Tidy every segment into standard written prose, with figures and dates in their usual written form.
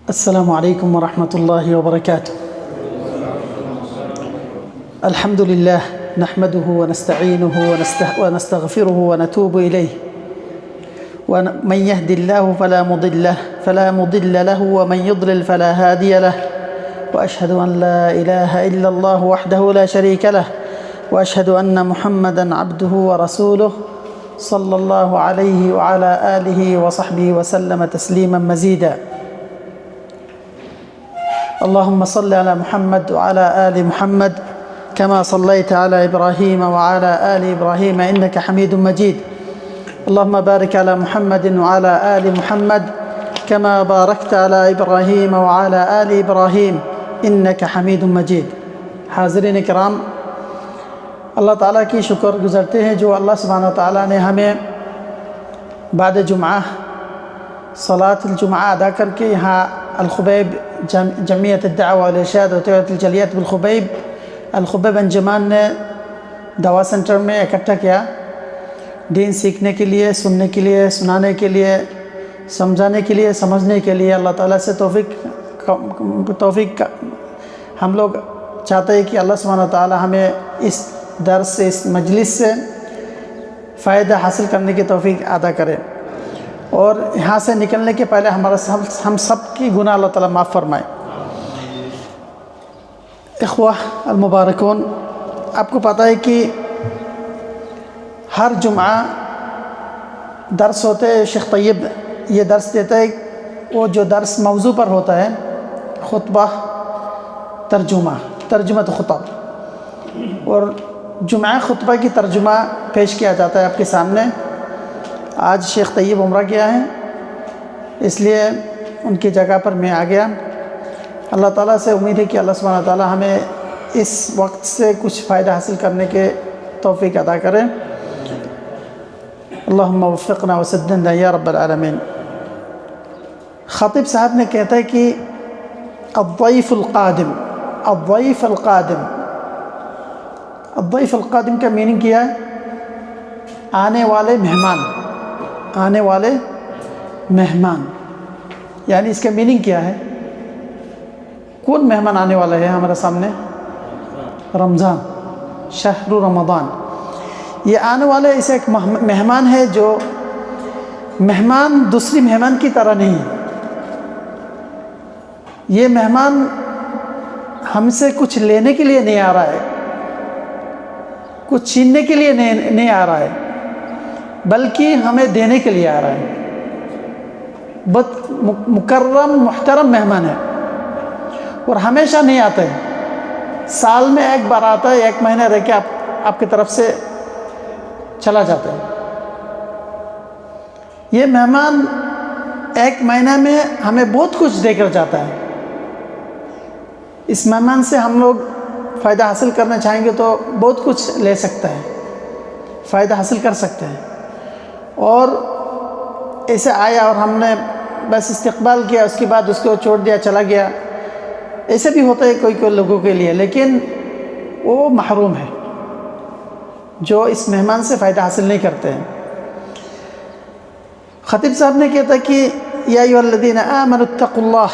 السلام عليكم ورحمة الله وبركاته. الحمد لله نحمده ونستعينه ونستغفره ونتوب إليه، ومن يهد الله فلا مضل له ومن يضلل فلا هادي له، وأشهد أن لا إله إلا الله وحده لا شريك له، وأشهد أن محمدًا عبده ورسوله صلى الله عليه وعلى آله وصحبه وسلم تسليما مزيدا. اللهم صل على محمد وعلى آل محمد كما صليت على إبراهيم وعلى آل إبراهيم إنك حميد مجيد. اللهم بارك على محمد وعلى آل محمد كما باركت على إبراهيم وعلى آل إبراهيم إنك حميد مجيد. حاضرین کرام، اللہ تعالیٰ کی شکر گزارتے ہیں جو اللہ سبحانہ وتعالیٰ نے ہمیں بعد جمعہ صلاۃ الجمعہ ادا کر کے یہاں الخبیب جمعیت الدعوہ والارشاد و توعیت الجلیات بالخبیب الخبیب انجمان نے دعویٰ سنٹر میں اکٹھا کیا، دین سیکھنے کے لیے، سننے کے لیے، سنانے کے لیے، سمجھانے کے لیے، سمجھنے کے لیے۔ اللہ تعالیٰ سے توفیق ہم لوگ چاہتے ہیں کہ اللہ سبحانہ وتعالیٰ ہمیں اس درس سے، اس مجلس سے فائدہ حاصل کرنے کی توفیق عطا کرے، اور یہاں سے نکلنے کے پہلے ہم سب کی گناہ اللہ تعالیٰ معاف فرمائے۔ اخوہ المبارکون، آپ کو پتہ ہے کہ ہر جمعہ درس ہوتے ہیں، شیخ طیب یہ درس دیتا ہے، وہ جو درس موضوع پر ہوتا ہے خطبہ ترجمہ خطب، اور جمعہ خطبہ کی ترجمہ پیش کیا جاتا ہے آپ کے سامنے۔ آج شیخ طیب عمرہ کیا ہے، اس لیے ان کی جگہ پر میں آ گیا۔ اللہ تعالیٰ سے امید ہے کہ اللہ سبحانہ تعالیٰ ہمیں اس وقت سے کچھ فائدہ حاصل کرنے کے توفیق عطا کرے۔ اللہم وفقنا وسددنا یا رب العالمین۔ خطیب صاحب نے کہتا ہے کہ الضیف القادم الضیف القادم کا میننگ کیا ہے؟ آنے والے مہمان، یعنی اس کا میننگ کیا ہے؟ کون مہمان آنے والا ہے ہمارے سامنے؟ رمضان، شہر رمضان۔ یہ آنے والے اسے ایک مہمان ہے، جو مہمان دوسری مہمان کی طرح نہیں ہے۔ یہ مہمان ہم سے کچھ لینے کے لیے نہیں آ رہا ہے، کچھ چھیننے کے لیے نہیں آ رہا ہے، بلکہ ہمیں دینے کے لیے آ رہا ہے۔ بہت مکرم محترم مہمان ہے، اور ہمیشہ نہیں آتا ہے، سال میں ایک بار آتا ہے، ایک مہینہ رہ کے آپ کی طرف سے چلا جاتا ہے۔ یہ مہمان ایک مہینہ میں ہمیں بہت کچھ دے کر جاتا ہے۔ اس مہمان سے ہم لوگ فائدہ حاصل کرنا چاہیں گے تو بہت کچھ لے سکتا ہے، فائدہ حاصل کر سکتے ہیں، اور ایسے آیا اور ہم نے بس استقبال کیا، اس کے بعد اس کو چھوڑ دیا، چلا گیا۔ ایسے بھی ہوتا ہے کوئی لوگوں کے لیے، لیکن وہ محروم ہے جو اس مہمان سے فائدہ حاصل نہیں کرتے ہیں۔ خطیب صاحب نے کہتا کہ یا ایھا الذین آمنوا اتقوا اللہ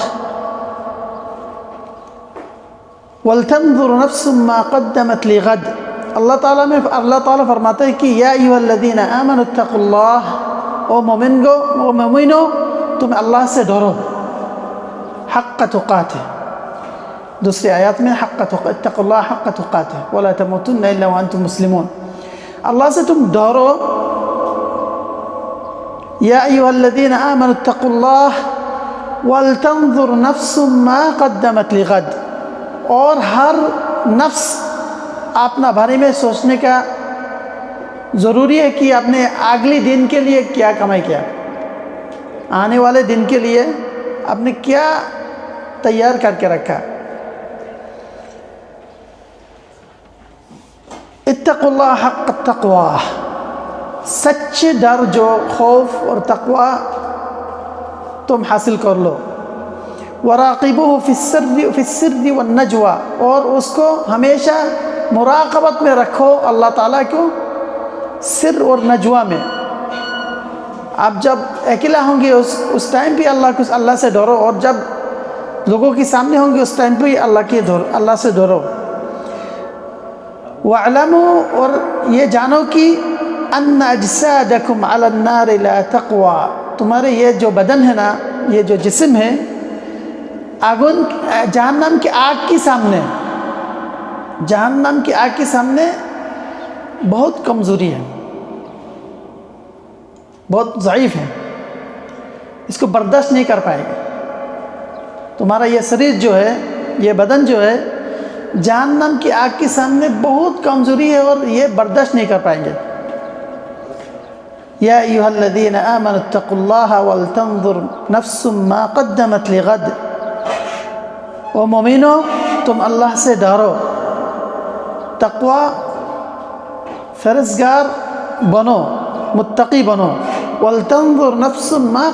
وَلْتَنْظُرْ نَفْسٌ مَا قَدَّمَتْ لِغَدٍ۔ اللہ تعالیٰ فرماتا ہے کہ یا ایھا الذین آمنوا اتقوا اللہ، او مومنو تم اللہ سے ڈرو، حق تقاتہ۔ دوسری آیات میں اتقوا اللہ حق تقاتہ ولا تموتن الا وانتم مسلمون۔ اللہ سے تم ڈرو، یا ایھا الذین آمنوا اتقوا اللہ وَلْتَنْظُرْ نَفْسٌ مَا قَدَّمَتْ لِغَدٍ، اور ہر نفس اپنا بارے میں سوچنے کا ضروری ہے کہ آپ نے اگلی دن کے لیے کیا کمائی کیا، آنے والے دن کے لیے آپ نے کیا تیار کر کے رکھا۔ اتقوا اللہ حق التقوی، سچے ڈر جو خوف اور تقوی تم حاصل کر لو۔ وراقبوہ فی السر والنجوى، اور اس کو ہمیشہ مراقبت میں رکھو اللہ تعالیٰ کو، سر اور نجوہ میں۔ آپ جب اکیلا ہوں گے اس ٹائم بھی اللہ سے ڈرو، اور جب لوگوں کے سامنے ہوں گے اس ٹائم پہ اللہ سے ڈرو. وَاعْلَمُوا، اور یہ جانو کہ أَنَّ أَجْسَادَكُمْ عَلَى النَّارِ لَا تَقْوَى، تمہارے یہ جو بدن ہے نا، یہ جو جسم ہے، جہنم کی آگ کے سامنے، جہنم کی آگ کے سامنے بہت کمزوری ہے، بہت ضعیف ہے، اس کو برداشت نہیں کر پائے گا. تمہارا یہ شریر جو ہے، یہ بدن جو ہے، جہنم کی آگ کے سامنے بہت کمزوری ہے اور یہ برداشت نہیں کر پائیں گے. یا ایھا الذین آمنوا اتقوا اللہ ولتنظر نفس ما قدمت لغد، او مومنو تم اللہ سے ڈرو، تقوی فرزگار بنو، متقی بنو. ولتنظر نفس ما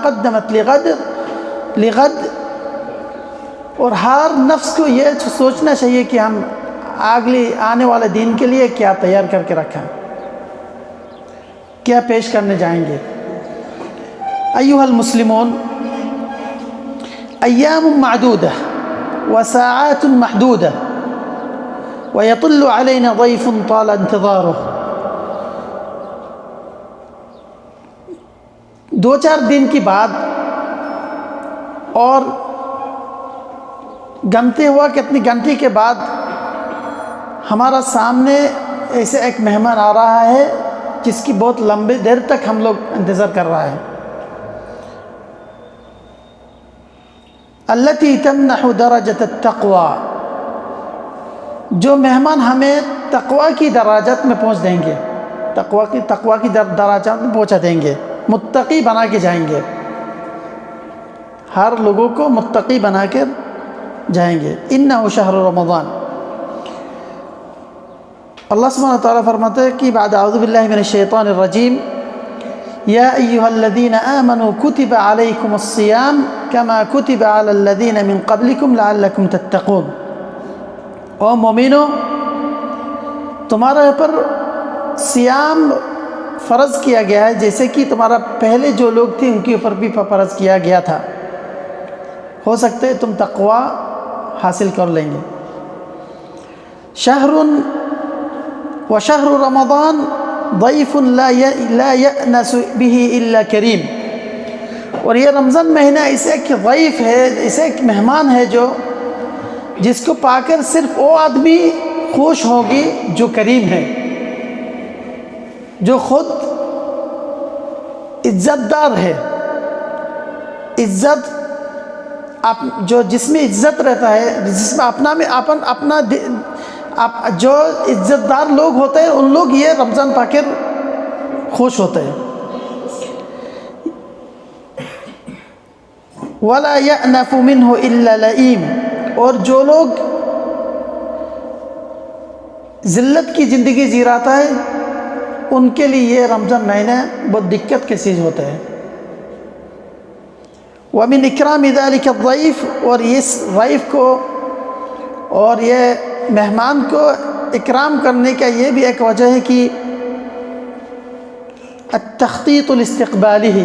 قدمت لغد، اور ہر نفس کو یہ سوچنا چاہیے کہ ہم آنے والے دن کے لیے کیا تیار کر کے رکھا، کیا پیش کرنے جائیں گے. ایھا المسلمون، ایام معدودہ وساعات محدودہ ویطل علینا ضیف طال انتظارہ. 2-4 دن کی بعد اور گنتے ہوا کتنی گھنٹے کے بعد ہمارا سامنے ایسے ایک مہمان آ رہا ہے جس کی بہت لمبی دیر تک ہم لوگ انتظار کر رہا ہے. التی تمنح درجۃ التقوی، جو مہمان ہمیں تقوی کی درجات میں پہنچ دیں گے، تقوی کی درجات میں پہنچا دیں گے، متقی بنا کے جائیں گے، ہر لوگوں کو متقی بنا کے جائیں گے. انہ شہر رمضان. اللہ سبحانہ وتعالیٰ فرماتے ہیں کہ بعد اعوذ باللہ من الشیطان الرجیم، یا ایھا الذین آمنوا کتب علیکم الصیام کما کتب علی الذین من قبلکم لعلکم تتقون. او مومنو، تمہارے پر صیام فرض کیا گیا ہے جیسے کہ تمہارا پہلے جو لوگ تھے ان کے اوپر بھی فرض کیا گیا تھا، ہو سکتے تم تقوی حاصل کر لیں گے. شہر وشہر رمضان ضیف لا یأنس به الا کریم. اور یہ رمضان مہینہ اسے ایک ضیف ہے، اسے ایک مہمان ہے جو جس کو پا کر صرف وہ آدمی خوش ہوگی جو کریم ہے، جو خود عزت دار ہے. عزت جو جس میں عزت رہتا ہے، جس میں اپنا جو عزت دار لوگ ہوتے ہیں ان لوگ یہ رمضان پا کر خوش ہوتے ہیں. وَلَا يَأْنَفُ مِنْهُ إِلَّا لَئِيمٌ، اور جو لوگ ذلت کی زندگی جی رہا ہے ان کے لیے یہ رمضان مہینہ بہت دقت کی چیز ہوتا ہے. وَمِنْ إِكْرَامِ ذَلِكَ الضَّيْفِ، اور اس ضیف کو اور یہ مہمان کو اکرام کرنے کا یہ بھی ایک وجہ ہے کہ التخطیط الاستقبالی،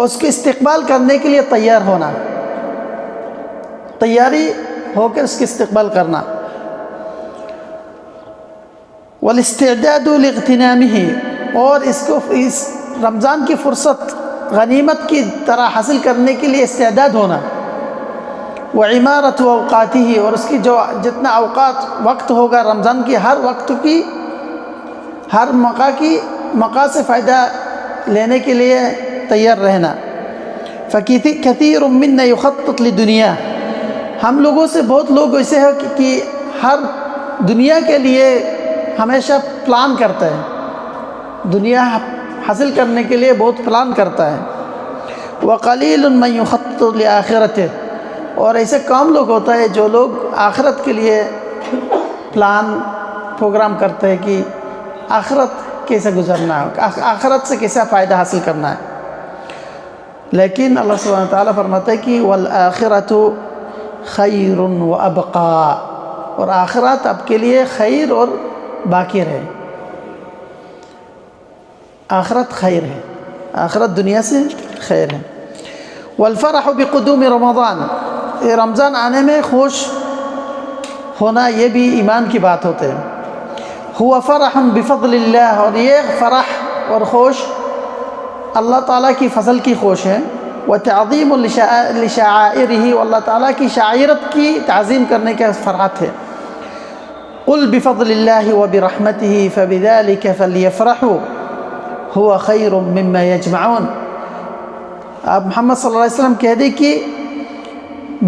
اس کے استقبال کرنے کے لیے تیار ہونا، تیاری ہو کر اس کے استقبال کرنا. والاستعداد لاغتنامه، اور اس رمضان کی فرصت غنیمت کی طرح حاصل کرنے کے لیے استعداد ہونا. وعمارت اوقاتہ، اور اس کی جو جتنا اوقات وقت ہوگا رمضان کی، ہر وقت کی ہر موقع سے فائدہ لینے کے لیے تیار رہنا. فکثیر منا یخطط لدنیا، ہم لوگوں سے بہت لوگ ایسے ہیں کہ ہر دنیا کے لیے ہمیشہ پلان کرتا ہے، دنیا حاصل کرنے کے لیے بہت پلان کرتا ہے. وقلیل من یخطط لآخرتہ، اور ایسے کام لوگ ہوتا ہے جو لوگ آخرت کے لیے پروگرام کرتے ہیں کہ آخرت کیسے گزرنا ہے، آخرت سے کیسا فائدہ حاصل کرنا ہے. لیکن اللہ سبحانہ وتعالیٰ فرماتا ہے کہ والآخرۃ خیر وابقا، اور آخرت آپ کے لیے خیر اور باقی رہے. آخرت خیر ہے، آخرت دنیا سے خیر ہے. والفرح بقدوم رمضان، رمضان آنے میں خوش ہونا یہ بھی ایمان کی بات ہوتے ہے. هو فرح بفضل اللہ، اور یہ فرح اور خوش اللہ تعالیٰ کی فضل کی خوش ہے. وتعظیم لشعائرہ، اور اللہ تعالیٰ کی شعائرت کی تعظیم کرنے کا فرحت ہے. قل بفضل اللہ وبرحمتہ فبذلک فلیفرحوا هو خیر مما یجمعون. آپ محمد صلی اللہ علیہ وسلم کہہ دیں کہ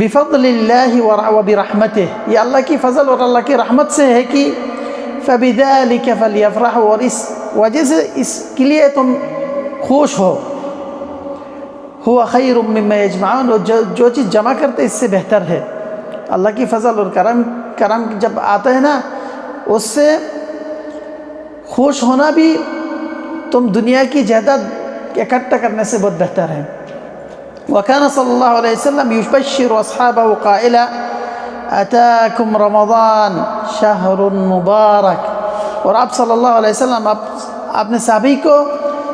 بفضل اللہ وبرحمتہ، یہ اللہ کی فضل اور اللہ کی رحمت سے ہے کہ فبذلک فلیفرحوا، اور اس وجہ سے اس کے لیے تم خوش ہو. هو خیر مما یجمعون، اور جو چیز جمع کرتے اس سے بہتر ہے. اللہ کی فضل اور کرم جب آتا ہے نا، اس سے خوش ہونا بھی تم دنیا کی جائیداد اکٹھا کرنے سے بہت بہتر ہے. وكان صلی اللہ علیہ وسلم یبشر اصحابہ قائلا اتاکم رمضان شہر مبارک. اور آپ صلی اللہ علیہ وسلم آپ نے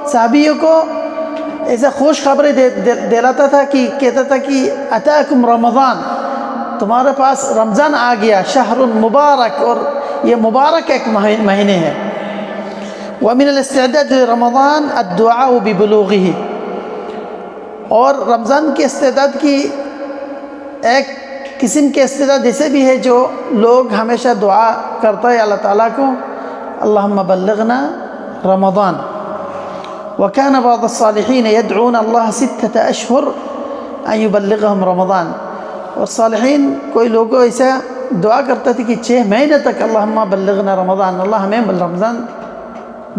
صحابیوں کو ایسا خوش خبریں دلاتا تھا کہ کہتا تھا کہ اتاکم رمضان، تمہارے پاس رمضان آ گیا، شہر مبارک، اور یہ مبارک ایک مہینے ہے. ومن الاستعداد لرمضان الدعاء ببلوغه، اور رمضان کے استعداد کی ایک قسم کے استعداد ایسے بھی ہے جو لوگ ہمیشہ دعا کرتا ہے اللہ تعالیٰ کو، اللہم بلغنا رمضان. وكان بعض الصالحين يدعون الله 6 أشهر أن يبلغهم رمضان. اور صالحین کوئی لوگوں ایسا دعا کرتا تھا کہ 6 مہینے تک اللہم بلغنا رمضان، اللہ ہمیں رمضان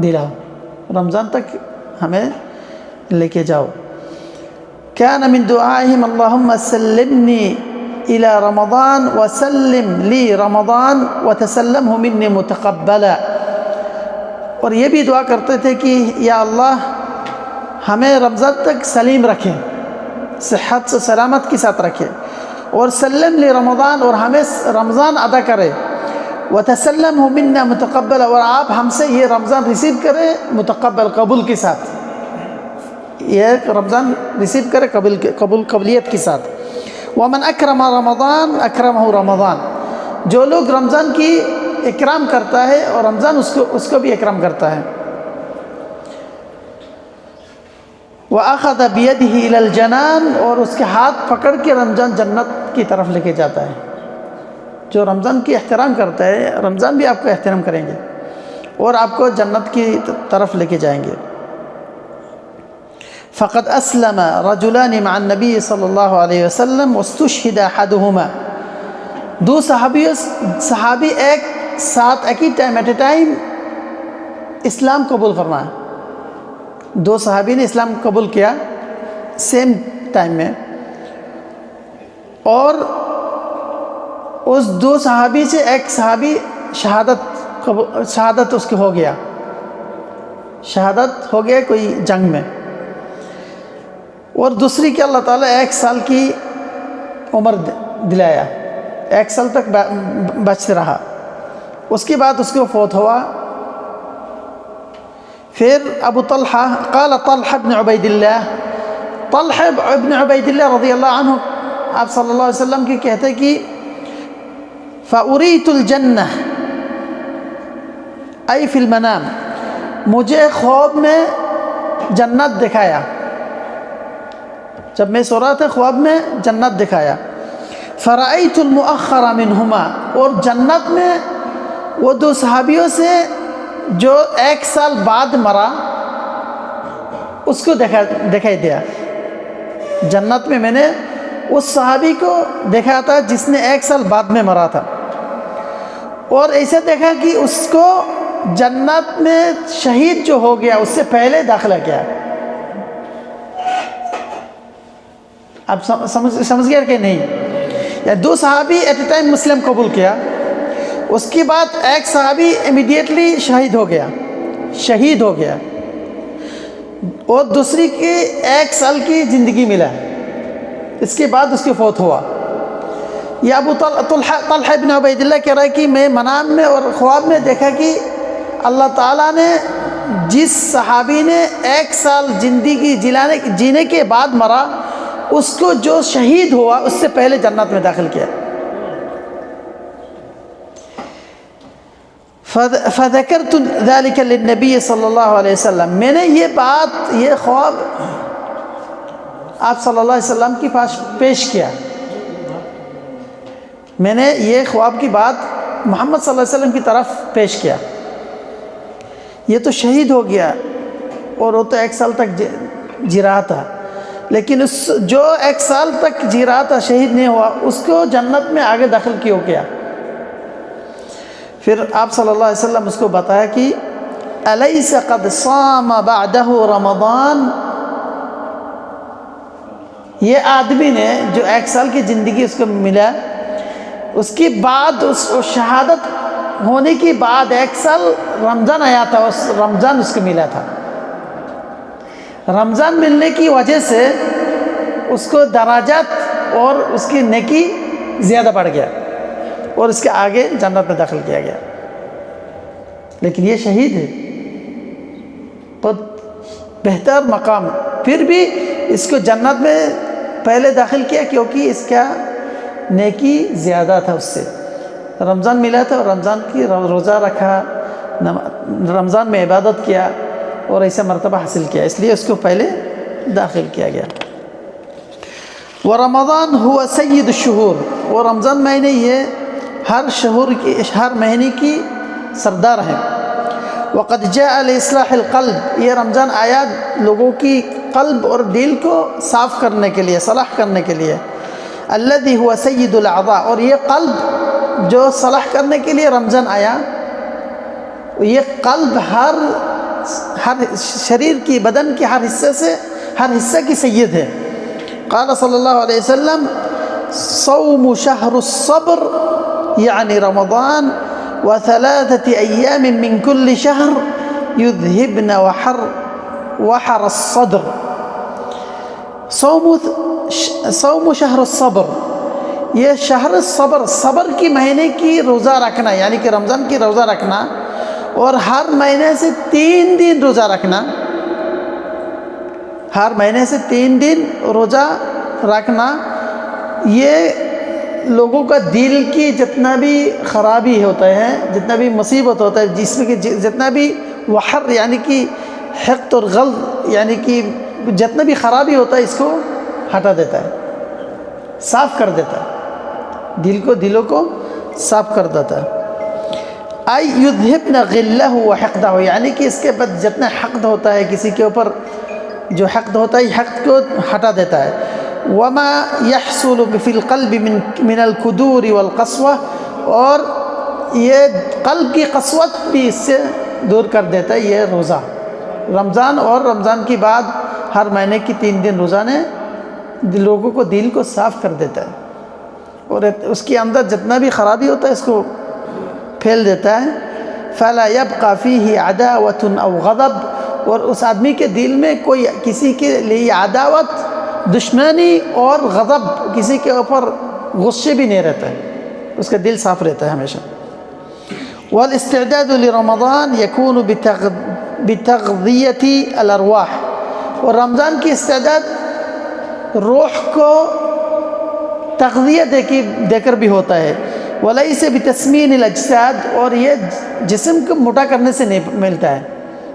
دلاؤ، رمضان تک ہمیں لے کے جاؤ. كان من دعائهم اللهم سلمني إلى رمضان وسلم لي رمضان وتسلمه مني متقبلا. اور یہ بھی دعا کرتے تھے کہ یا اللہ ہمیں رمضان تک سلیم رکھے، صحت سے سلامت کے ساتھ رکھے، اور سلم لی رمضان، اور ہمیں رمضان ادا کرے. وتسلمه منا متقبلا، اور آپ ہم سے یہ رمضان ریسیو کرے متقبل، قبول کے ساتھ، یہ رمضان ریسیو کرے قبولیت کے ساتھ. ومن اکرم رمضان اکرمہ رمضان، جو لوگ رمضان کی اکرام کرتا ہے اور رمضان اس کو بھی اکرام کرتا ہے. وأخذ بيده إلى الجنان، اور اس کے ہاتھ پکڑ کے رمضان جنت کی طرف لے کے جاتا ہے. جو رمضان کی احترام کرتا ہے، رمضان بھی آپ کو احترام کریں گے اور آپ کو جنت کی طرف لے کے جائیں گے. فقد اسلم رجلان مع النبي صلی اللہ علیہ وسلم واستشهد احدهما. دو صحابی ایک ساتھ ایک ہی ٹائم ایٹ اے ٹائم اسلام قبول فرمایا. دو صحابی نے اسلام قبول کیا سیم ٹائم میں، اور اس دو صحابی سے ایک صحابی شہادت اس کے ہو گیا، شہادت ہو گیا کوئی جنگ میں، اور دوسری کے اللہ تعالیٰ 1 سال کی عمر دلایا، 1 سال تک بچتے رہا. اس کے بعد اس کو فوت ہوا. پھر ابو طلحہ قال طلحہ بن عبید اللہ، طلحہ بن عبید اللہ رضی اللہ عنہ آپ صلی اللہ علیہ وسلم کی کہتے کہ فَأُرِيتُ الْجَنَّةِ أي فِي الْمَنَامِ، مجھے خواب میں جنت دکھایا، جب میں سو رہا تھا خواب میں جنت دکھایا. فَرَأَيْتُ الْمُؤَخَّرَ مِنْهُمَا، اور جنت میں وہ دو صحابیوں سے جو 1 سال بعد مرا اس کو دکھائی دیا. جنت میں نے اس صحابی کو دیکھا تھا جس نے 1 سال بعد میں مرا تھا، اور ایسے دیکھا کہ اس کو جنت میں شہید جو ہو گیا اس سے پہلے داخلہ کیا. آپ سمجھ گئے کہ نہیں؟ یا 2 صحابی ایٹ اے ٹائم مسلم قبول کیا، اس کے بعد ایک صحابی امیڈیٹلی شہید ہو گیا، اور دوسری کی 1 سال کی زندگی ملا، اس کے بعد اس کے فوت ہوا. یہ ابو طلحہ بن عبید اللہ کہہ رہا ہے کہ میں منام میں اور خواب میں دیکھا کہ اللہ تعالیٰ نے جس صحابی نے 1 سال زندگی جینے کے بعد مرا اس کو جو شہید ہوا اس سے پہلے جنت میں داخل کیا۔ فذکرت ذلک للنبی صلی اللہ علیہ وسلم، میں نے یہ بات، یہ خواب آپ صلی اللہ علیہ وسلم کے پاس پیش کیا، میں نے یہ خواب کی بات محمد صلی اللہ علیہ وسلم کی طرف پیش کیا۔ یہ تو شہید ہو گیا اور وہ تو 1 سال تک جی رہا تھا، لیکن اس جو 1 سال تک جی رہا تھا شہید نہیں ہوا، اس کو جنت میں آگے داخل کیوں کیا؟ پھر آپ صلی اللہ علیہ وسلم اس کو بتایا کہ الیس قد صام بعدہ رمضان، یہ آدمی نے جو 1 سال کی زندگی اس کو ملا، اس کے بعد اس شہادت ہونے کے بعد 1 سال رمضان آیا تھا، اس رمضان اس کو ملا تھا۔ رمضان ملنے کی وجہ سے اس کو درجات اور اس کی نیکی زیادہ بڑھ گیا اور اس کے آگے جنت میں داخل کیا گیا، لیکن یہ شہید ہے، بہت بہتر مقام، پھر بھی اس کو جنت میں پہلے داخل کیا کیونکہ اس کا نیکی زیادہ تھا، اس سے رمضان ملا تھا اور رمضان کی روزہ رکھا، رمضان میں عبادت کیا اور ایسا مرتبہ حاصل کیا، اس لیے اس کو پہلے داخل کیا گیا۔ ورمضان هو سید الشہور، اور رمضان مہینے یہ ہر مہینے کی سردار ہے۔ وقد جاء لإصلاح القلب، یہ رمضان آیا لوگوں کی قلب اور دل کو صاف کرنے کے لیے، صلاح کرنے کے لیے۔ الذي هو سید الاعضاء، اور یہ قلب جو صلاح کرنے کے لیے رمضان آیا، یہ قلب ہر شریر کی، بدن کے ہر حصے کی سید ہے۔ قال صلی اللہ علیہ وسلم صوم شہر الصبر یعنی رمضان و3 ایام من کل شہر یذہبن وحر الصدر۔ صوم شہر الصبر، یہ شہر الصبر، صبر کی مہینے کی روزہ رکھنا، یعنی کہ رمضان کی روزہ رکھنا، اور ہر مہینے سے 3 دن روزہ رکھنا، ہر مہینے سے 3 دن روزہ رکھنا، یہ لوگوں کا دل کی جتنا بھی خرابی ہوتا ہے، جتنا بھی مصیبت ہوتا ہے، جس میں کہ جتنا بھی وحر یعنی کہ حقد اور غلظ یعنی کہ جتنا بھی خرابی ہوتا ہے، اس کو ہٹا دیتا ہے، صاف کر دیتا ہے، دلوں کو صاف کر دیتا ہے۔ ای یذہبن غلہ و حقدہ، یعنی کہ اس کے بعد جتنا حقد ہوتا ہے کسی کے اوپر، جو حقد ہوتا ہے حقد کو ہٹا دیتا ہے۔ وما یحصل فی القلب من القدور والقسوہ، اور یہ قلب کی قسوت بھی اس سے دور کر دیتا ہے یہ روزہ، رمضان اور رمضان کے بعد ہر مہینے کی 3 دن روزہ نے لوگوں کو دل کو صاف کر دیتا ہے، اور اس کے اندر جتنا بھی خرابی ہوتا ہے اس کو پھیل دیتا ہے۔ فلا يبقى فيه عداوة او غضب، اور اس آدمی کے دل میں کوئی کسی کے لیے عداوت، دشمنی اور غضب، کسی کے اوپر غصے بھی نہیں رہتا ہے، اس کا دل صاف رہتا ہے ہمیشہ۔ والاستعداد لرمضان يكون بتغذية الارواح، اور رمضان کی استعداد روح کو تغذیہ دے کر بھی ہوتا ہے۔ وَلَيْسَ بِتَسْمِينِ الْأَجْسَادِ، اور یہ جسم کو موٹا کرنے سے نہیں ملتا ہے،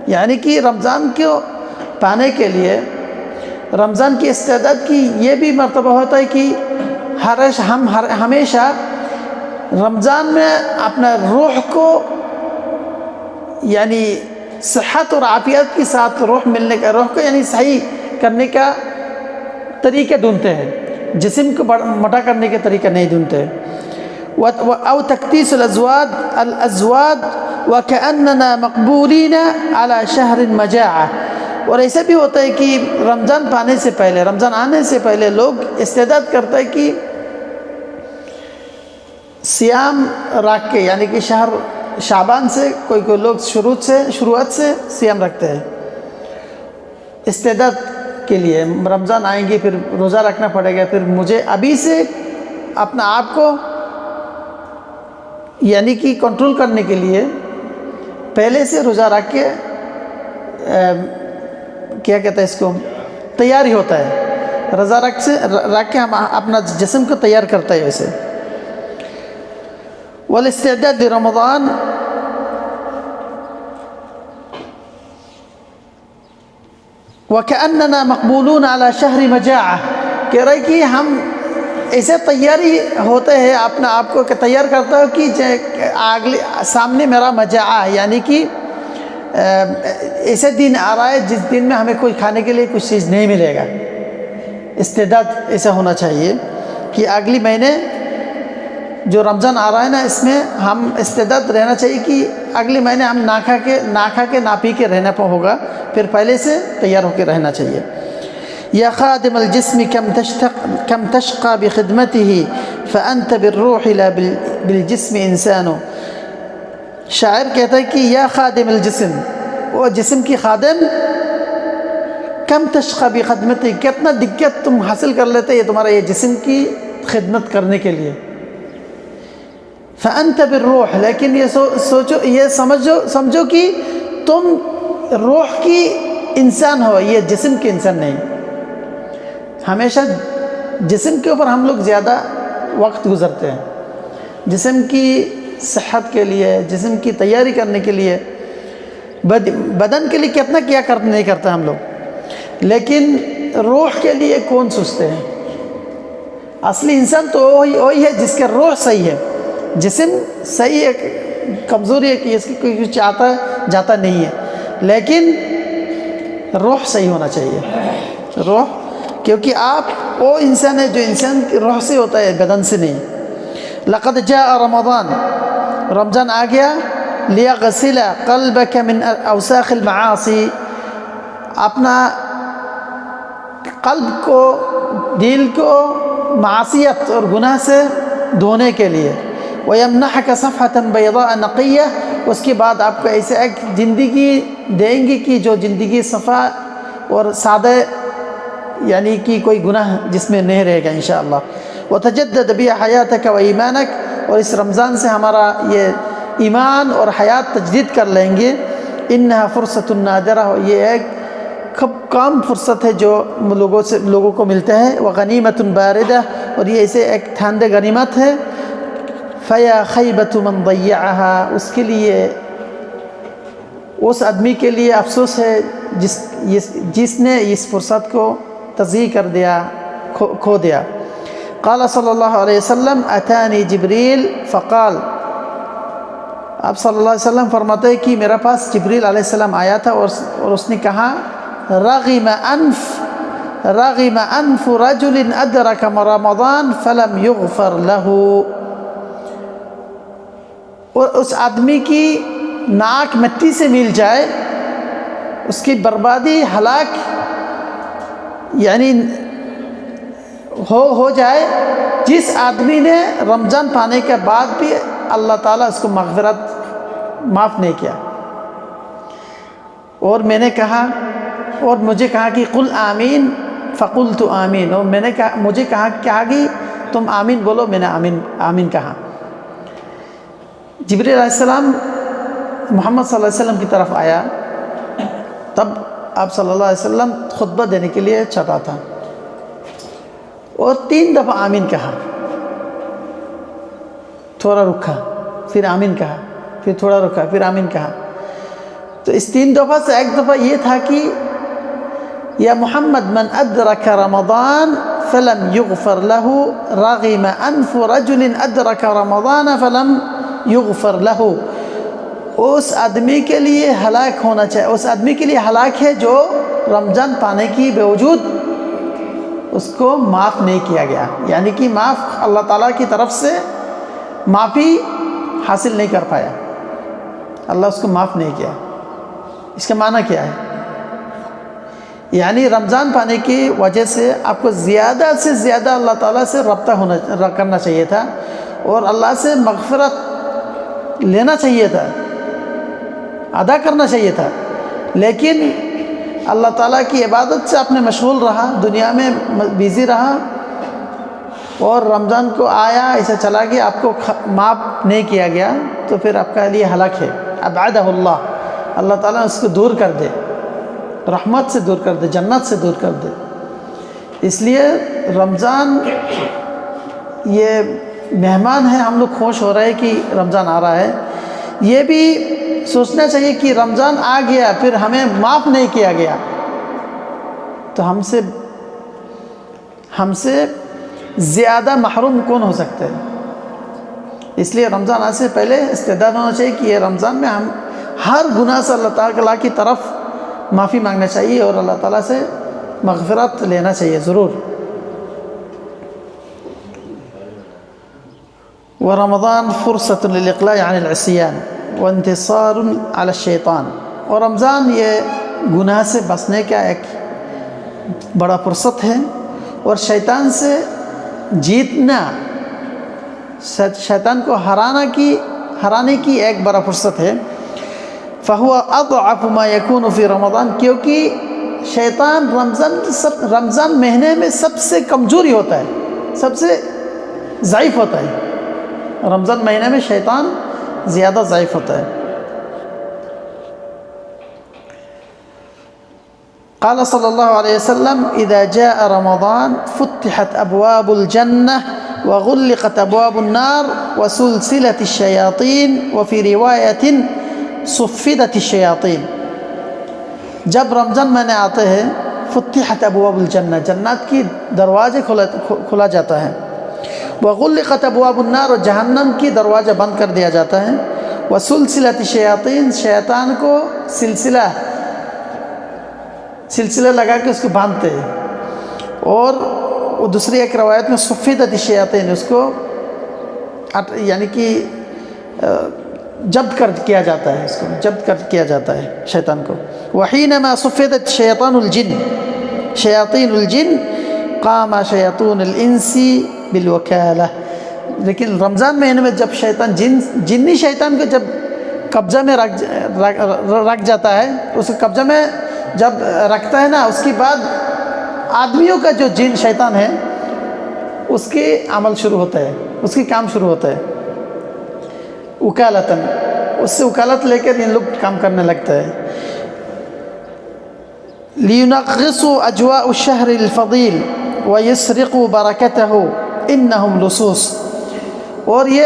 یعنی کہ رمضان کو پانے کے لیے رمضان کی استعداد کی یہ بھی مرتبہ ہوتا ہے کہ ہم ہمیشہ رمضان میں اپنا روح کو یعنی صحت اور عافیت کے ساتھ روح کو یعنی صحیح کرنے کا طریقہ ڈھونڈتے ہیں، جسم کو موٹا کرنے کے طریقہ نہیں ڈھونڈتے۔ او تکتیس الازواد وکأننا مقبولین علی شہر مجاعہ، اور ایسا بھی ہوتا ہے کہ رمضان پانے سے پہلے، رمضان آنے سے پہلے لوگ استعداد کرتا ہے کہ سیام رکھ کے، یعنی کہ شہر شعبان سے کوئی لوگ شروعات سے سیام رکھتے ہیں استعداد کے لیے، رمضان آئیں گے پھر روزہ رکھنا پڑے گا، پھر مجھے ابھی سے اپنا آپ کو یعنی کہ کنٹرول کرنے کے لیے پہلے سے روزہ رکھ کے کیا کہتا ہے اس کو، تیاری ہوتا ہے، روزہ رکھ کے ہم اپنا جسم کو تیار کرتے ہیں ویسے. والاستعداد لرمضان وكأننا مقبولون على شهر مجاعة، کہہ رہے کہ ہم ایسے تیاری ہوتے ہیں اپنا آپ کو کہ تیار کرتا ہو کہ اگلے سامنے میرا مجاعہ، یعنی کہ ایسے دن آ رہا ہے جس دن میں ہمیں کوئی کھانے کے لیے کچھ چیز نہیں ملے گا. استعداد ایسا ہونا چاہیے کہ اگلی مہینے جو رمضان آ رہا ہے نا، اس میں ہم استعداد رہنا چاہیے کہ اگلے مہینے ہم نہ کھا کے نہ پی کے رہنا ہوگا، پھر پہلے سے تیار ہو کے رہنا چاہیے. یا خادم الجسم کم تشقى بخدمته فأنت بالروح لا بالجسم انسان. شاعر کہتا ہے کہ یا خادم الجسم، وہ جسم کی خادم، کم تشقى بخدمته، کتنا دقت تم حاصل کر لیتے یہ تمہارا یہ جسم کی خدمت کرنے کے لیے. فأنت بالروح، لیکن یہ سوچو، یہ سمجھو کہ تم روح کی انسان ہو، یہ جسم کے انسان نہیں. ہمیشہ جسم کے اوپر ہم لوگ زیادہ وقت گزرتے ہیں، جسم کی صحت کے لیے، جسم کی تیاری کرنے کے لیے، بدن کے لیے کتنا کیا نہیں کرتا ہم لوگ، لیکن روح کے لیے کون سوچتے ہیں. اصلی انسان تو وہی ہے جس کا روح صحیح ہے. جسم صحیح ہے، کمزوری ہے کہ اس کی کوئی کچھ جاتا نہیں ہے، لیکن روح صحیح ہونا چاہیے. روح، کیونکہ آپ وہ انسان ہے جو انسان کی روح سے ہوتا ہے، بدن سے نہیں. لقد جاء رمضان، رمضان آ گیا. لیغسل قلبک من اوساخ المعاصی، اپنا قلب کو، دل کو معصیت اور گناہ سے دھونے کے لیے. وَيَمْنَحَكَ صَفْحَةً بَيْضَاءَ نَقِيَّةً، اس کے بعد آپ کو ایسے ایک زندگی دیں گی کہ جو زندگی صفا اور سادہ، یعنی کہ کوئی گناہ جس میں نہیں رہے گا انشاءاللہ. وَتَجَدَّدَ بِهَا حَيَاتَكَ وَإِيمَانَكَ، اور اس رمضان سے ہمارا یہ ایمان اور حیات تجدید کر لیں گے. إِنَّهَا فُرْصَةٌ نَادِرَةٌ، یہ ایک کم فرصت ہے جو لوگوں کو ملتے ہیں. وَغَنِيمَةٌ بَارِدَةٌ، اور یہ ایسے ایک ٹھنڈے غنیمت ہے. فَيَا خَيْبَةُ مَنْ ضَيَّعَهَا، اس کے لیے، اس آدمی کے لیے افسوس ہے جس نے اس فرصت کو تضیع کر دیا، کھو دیا. قال صلی اللہ علیہ وسلم اتانی جبریل فقال، آپ صلی اللہ علیہ وسلم فرماتے ہیں کہ میرے پاس جبریل علیہ السلام آیا تھا اور اس نے کہا رغم انف رجل ادرک رمضان فلم یغفر له، اور اس آدمی کی ناک مٹی سے مل جائے، اس کی بربادی، ہلاک یعنی ہو جائے، جس آدمی نے رمضان پانے کے بعد بھی اللہ تعالیٰ اس کو معاف نہیں کیا. اور میں نے کہا، اور مجھے کہا کہ قل آمین فقلت آمین، اور میں نے کہا، مجھے کہا کہ تم آمین بولو، میں نے آمین کہا. جبریل علیہ السلام محمد صلی اللہ علیہ وسلم کی طرف آیا، تب آپ صلی اللہ علیہ وسلم خطبہ دینے کے لیے چھپا تھا، اور 3 دفعہ آمین کہا. تھوڑا رکا، پھر آمین کہا، پھر تھوڑا رکا، پھر آمین کہا. تو اس 3 دفعہ سے ایک دفعہ یہ تھا کہ یا محمد من ادرک رمضان فلم یغفر له رغم انف رجل ادرک رمضان فلم یغفر له، اس آدمی کے لیے ہلاک ہونا چاہیے، اس آدمی کے لیے ہلاک ہے جو رمضان پانے کی باوجود اس کو معاف نہیں کیا گیا، یعنی کہ معاف اللہ تعالیٰ کی طرف سے معافی حاصل نہیں کر پایا، اللہ اس کو معاف نہیں کیا. اس کا معنی کیا ہے؟ یعنی رمضان پانے کی وجہ سے آپ کو زیادہ سے زیادہ اللہ تعالیٰ سے رابطہ کرنا چاہیے تھا، اور اللہ سے مغفرت لینا چاہیے تھا، ادا کرنا چاہیے تھا. لیکن اللہ تعالیٰ کی عبادت سے آپ نے مشغول رہا، دنیا میں بیزی رہا، اور رمضان کو آیا ایسا چلا گیا، آپ کو معاف نہیں کیا گیا، تو پھر آپ کا لیے ہلاک ہے. ابعدہ اللہ تعالیٰ اس کو دور کر دے، رحمت سے دور کر دے، جنت سے دور کر دے. اس لیے رمضان یہ مہمان ہے، ہم لوگ خوش ہو رہے ہیں کہ رمضان آ رہا ہے. یہ بھی سوچنا چاہیے کہ رمضان آ گیا پھر ہمیں معاف نہیں کیا گیا تو ہم سے زیادہ محروم کون ہو سکتے ہیں. اس لیے رمضان آنے سے پہلے استعداد ہونا چاہیے کہ یہ رمضان میں ہم ہر گناہ سے اللہ تعالیٰ کی طرف معافی مانگنا چاہیے اور اللہ تعالیٰ سے مغفرت لینا چاہیے ضرور. ورمضان فرصة للإقلاع عن العصيان وانتصار على الشیطان. اور رمضان یہ گناہ سے بچنے کا ایک بڑا فرصت ہے اور شیطان سے جیتنا، شیطان کو ہرانے کی ایک بڑا فرصت ہے. فهو اضعف ما يكون في رمضان، کیونکہ شیطان رمضان مہینے میں سب سے کمزوری ہوتا ہے، سب سے ضعیف ہوتا ہے. رمضان مہینے میں شیطان زیادہ ضعیف ہوتا ہے. قال صلی اللہ علیہ وسلم اذا جاء رمضان فتحت ابواب الجنة وغلقت ابواب النار وسلسلت الشیاطین وفي رواية صفدت الشیاطین. جب رمضان مہینے آتے ہیں فتحت ابواب الجنہ، جنات کی دروازے کھلا جاتا ہے. وغلقت ابواب النار، اور جہنم کی دروازہ بند کر دیا جاتا ہے. وسلسلت الشیاطین، شیطان کو سلسلہ لگا کے اس کو باندھتے ہیں. اور دوسری ایک روایت میں صفدت الشیاطین، اس کو یعنی کہ جبت کر کیا جاتا ہے، اس کو جبت کر کیا جاتا ہے شیطان کو. وحینما صفدت شیاطین الجن قام شیاطین الانس بالوکالہ. لیکن رمضان مہینے میں جب شیطان جنی شیطان کو جب قبضہ میں رکھ جاتا ہے، اس کے قبضہ میں جب رکھتا ہے نا، اس کے بعد آدمیوں کا جو جن شیطان ہے اس کے عمل شروع ہوتا ہے، اس کی کام شروع ہوتا ہے. وکالتاً، اس سے وکالت لے کر ان لوگ کام کرنے لگتا ہے. لِيُنَغِّصُوا أَجْوَاءُ الشَّهْرِ الْفَضِيلِ وَيَسْرِقُوا بَرَكَتَهُ إِنَّهُمْ لُصُوص. اور یہ